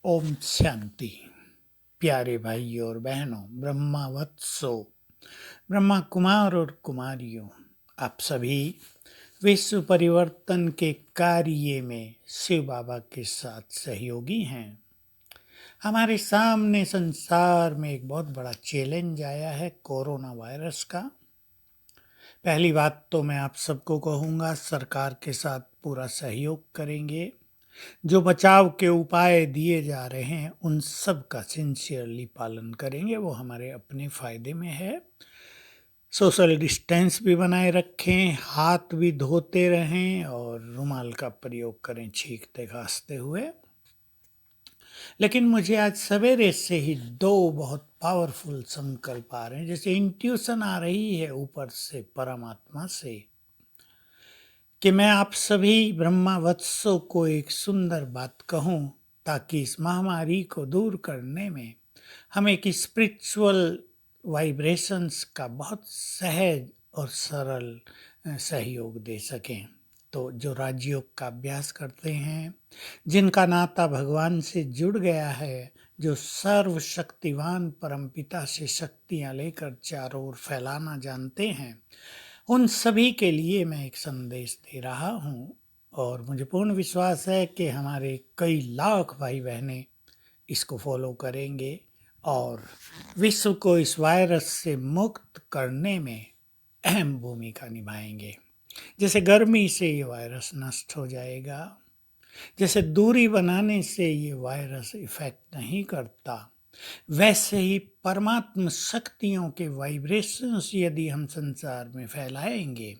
ओम शांति। प्यारे भाइयों और बहनों, ब्रह्मा वत्सो, ब्रह्मा कुमार और कुमारियों, आप सभी विश्व परिवर्तन के कार्य में शिव बाबा के साथ सहयोगी हैं। हमारे सामने संसार में एक बहुत बड़ा चैलेंज आया है, कोरोना वायरस का। पहली बात तो मैं आप सबको कहूँगा, सरकार के साथ पूरा सहयोग करेंगे। जो बचाव के उपाय दिए जा रहे हैं उन सब का सिंसियरली पालन करेंगे, वो हमारे अपने फायदे में है। सोशल डिस्टेंस भी बनाए रखें, हाथ भी धोते रहें और रुमाल का प्रयोग करें छींकते खांसते हुए। लेकिन मुझे आज सवेरे से ही दो बहुत पावरफुल संकल्प आ रहे हैं, जैसे इंट्यूशन आ रही है ऊपर से परमात्मा से, कि मैं आप सभी ब्रह्मा वत्सों को एक सुंदर बात कहूं, ताकि इस महामारी को दूर करने में हम एक स्पिरिचुअल वाइब्रेशंस का बहुत सहज और सरल सहयोग दे सकें। तो जो राजयोग का अभ्यास करते हैं, जिनका नाता भगवान से जुड़ गया है, जो सर्वशक्तिवान परमपिता से शक्तियां लेकर चारों ओर फैलाना जानते हैं, उन सभी के लिए मैं एक संदेश दे रहा हूँ। और मुझे पूर्ण विश्वास है कि हमारे कई लाख भाई बहनें इसको फॉलो करेंगे और विश्व को इस वायरस से मुक्त करने में अहम भूमिका निभाएंगे। जैसे गर्मी से ये वायरस नष्ट हो जाएगा, जैसे दूरी बनाने से ये वायरस इफेक्ट नहीं करता, वैसे ही परमात्म शक्तियों के वाइब्रेशंस यदि हम संसार में फैलाएंगे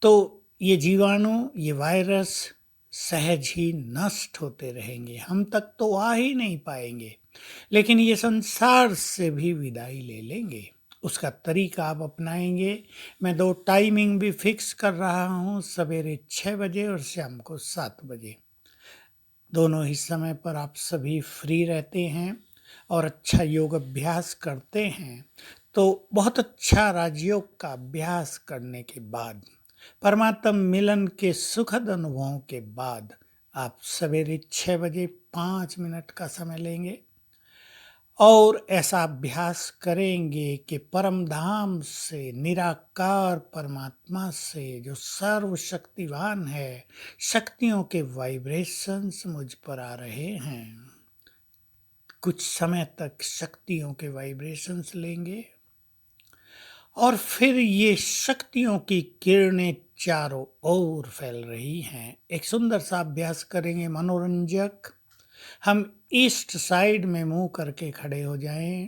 तो ये जीवाणु, ये वायरस सहज ही नष्ट होते रहेंगे। हम तक तो आ ही नहीं पाएंगे, लेकिन ये संसार से भी विदाई ले लेंगे। उसका तरीका आप अपनाएंगे। मैं 2 टाइमिंग भी फिक्स कर रहा हूँ, सवेरे 6 बजे और शाम को 7 बजे। दोनों ही समय पर आप सभी फ्री रहते हैं और अच्छा योग अभ्यास करते हैं, तो बहुत अच्छा राजयोग का अभ्यास करने के बाद, परमात्म मिलन के सुखद अनुभवों के बाद आप सवेरे 6 बजे 5 मिनट का समय लेंगे और ऐसा अभ्यास करेंगे कि परम धाम से, निराकार परमात्मा से, जो सर्वशक्तिवान है, शक्तियों के वाइब्रेशंस मुझ पर आ रहे हैं। कुछ समय तक शक्तियों के वाइब्रेशंस लेंगे और फिर ये शक्तियों की किरणें चारों ओर फैल रही हैं। एक सुंदर सा अभ्यास करेंगे, मनोरंजक। हम ईस्ट साइड में मुंह करके खड़े हो जाएं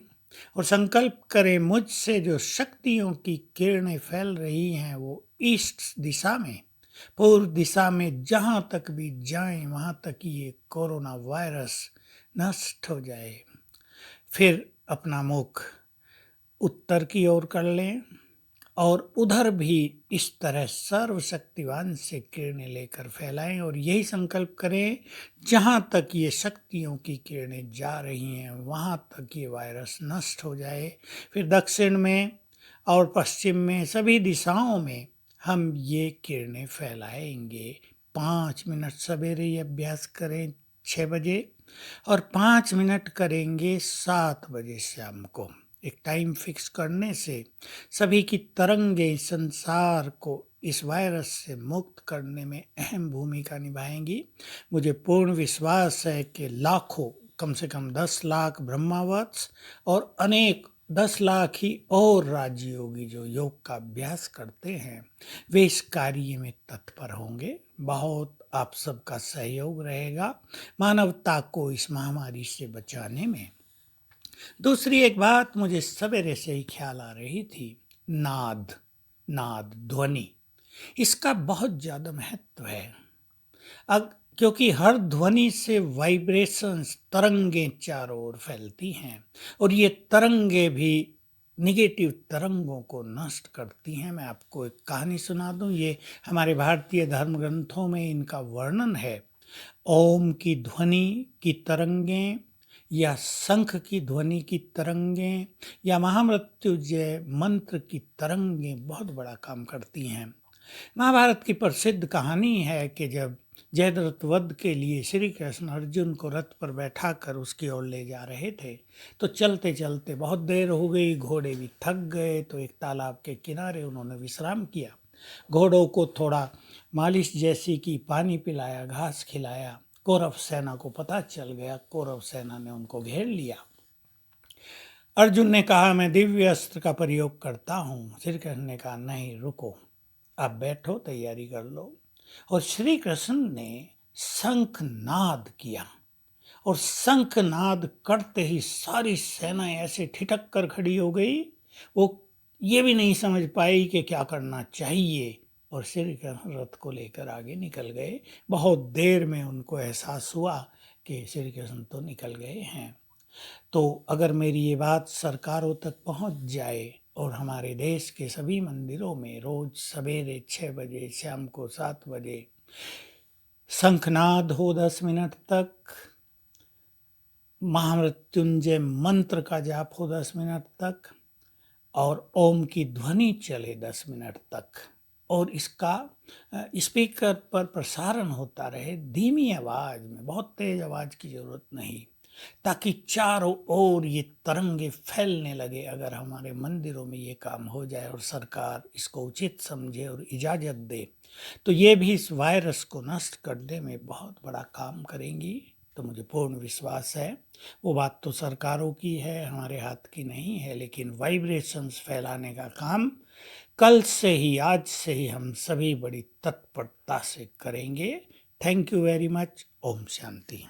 और संकल्प करें, मुझसे जो शक्तियों की किरणें फैल रही हैं वो ईस्ट दिशा में, पूर्व दिशा में जहां तक भी जाएं वहां तक ये कोरोना वायरस नष्ट हो जाए। फिर अपना मुख उत्तर की ओर कर लें और उधर भी इस तरह सर्वशक्तिवान से किरणें लेकर फैलाएं और यही संकल्प करें, जहां तक ये शक्तियों की किरणें जा रही हैं वहां तक ये वायरस नष्ट हो जाए। फिर दक्षिण में और पश्चिम में सभी दिशाओं में हम ये किरणें फैलाएंगे। 5 मिनट सवेरे ये अभ्यास करें 6 बजे और 5 मिनट करेंगे 7 बजे शाम को। एक टाइम फिक्स करने से सभी की तरंगें संसार को इस वायरस से मुक्त करने में अहम भूमिका निभाएंगी। मुझे पूर्ण विश्वास है कि लाखों, कम से कम 10 लाख ब्रह्मावत्स और अनेक 10 लाख ही और राजयोगी जो योग का अभ्यास करते हैं, वे इस कार्य में तत्पर होंगे। बहुत आप सबका सहयोग रहेगा मानवता को इस महामारी से बचाने में। दूसरी एक बात मुझे सवेरे से ही ख्याल आ रही थी, नाद ध्वनि, इसका बहुत ज़्यादा महत्व है। क्योंकि हर ध्वनि से वाइब्रेशंस, तरंगें चारों ओर फैलती हैं और ये तरंगें भी निगेटिव तरंगों को नष्ट करती हैं। मैं आपको एक कहानी सुना दूं, ये हमारे भारतीय धर्म ग्रंथों में इनका वर्णन है। ओम की ध्वनि की तरंगें या शंख की ध्वनि की तरंगें या महामृत्युंजय मंत्र की तरंगें बहुत बड़ा काम करती हैं। महाभारत की प्रसिद्ध कहानी है कि जब जयद्रथ वध के लिए श्री कृष्ण अर्जुन को रथ पर बैठा कर उसकी ओर ले जा रहे थे। तो चलते चलते बहुत देर हो गई, घोड़े भी थक गए, तो एक तालाब के किनारे उन्होंने विश्राम किया। घोड़ों को थोड़ा मालिश जैसी की, पानी पिलाया, घास खिलाया। कौरव सेना को पता चल गया, कौरव सेना ने उनको घेर लिया। अर्जुन ने कहा, मैं दिव्य अस्त्र का प्रयोग करता हूँ। श्री कृष्ण ने कहा, नहीं रुको, आप बैठो, तैयारी कर लो। और श्री कृष्ण ने शंखनाद किया, और शंखनाद करते ही सारी सेना ऐसे ठिठक कर खड़ी हो गई। वो ये भी नहीं समझ पाई कि क्या करना चाहिए, और श्री कृष्ण रथ को लेकर आगे निकल गए। बहुत देर में उनको एहसास हुआ कि श्री कृष्ण तो निकल गए हैं। तो अगर मेरी ये बात सरकारों तक पहुंच जाए और हमारे देश के सभी मंदिरों में रोज सवेरे 6 बजे, शाम को 7 बजे शंखनाद हो 10 मिनट तक, महामृत्युंजय मंत्र का जाप हो 10 मिनट तक, और ओम की ध्वनि चले 10 मिनट तक, और इसका स्पीकर पर प्रसारण होता रहे धीमी आवाज में, बहुत तेज आवाज की जरूरत नहीं, ताकि चारों ओर ये तरंगे फैलने लगे। अगर हमारे मंदिरों में ये काम हो जाए और सरकार इसको उचित समझे और इजाज़त दे, तो ये भी इस वायरस को नष्ट करने में बहुत बड़ा काम करेंगी। तो मुझे पूर्ण विश्वास है। वो बात तो सरकारों की है, हमारे हाथ की नहीं है, लेकिन वाइब्रेशंस फैलाने का काम कल से ही, आज से ही हम सभी बड़ी तत्परता से करेंगे। Thank you very much. Om Shanti.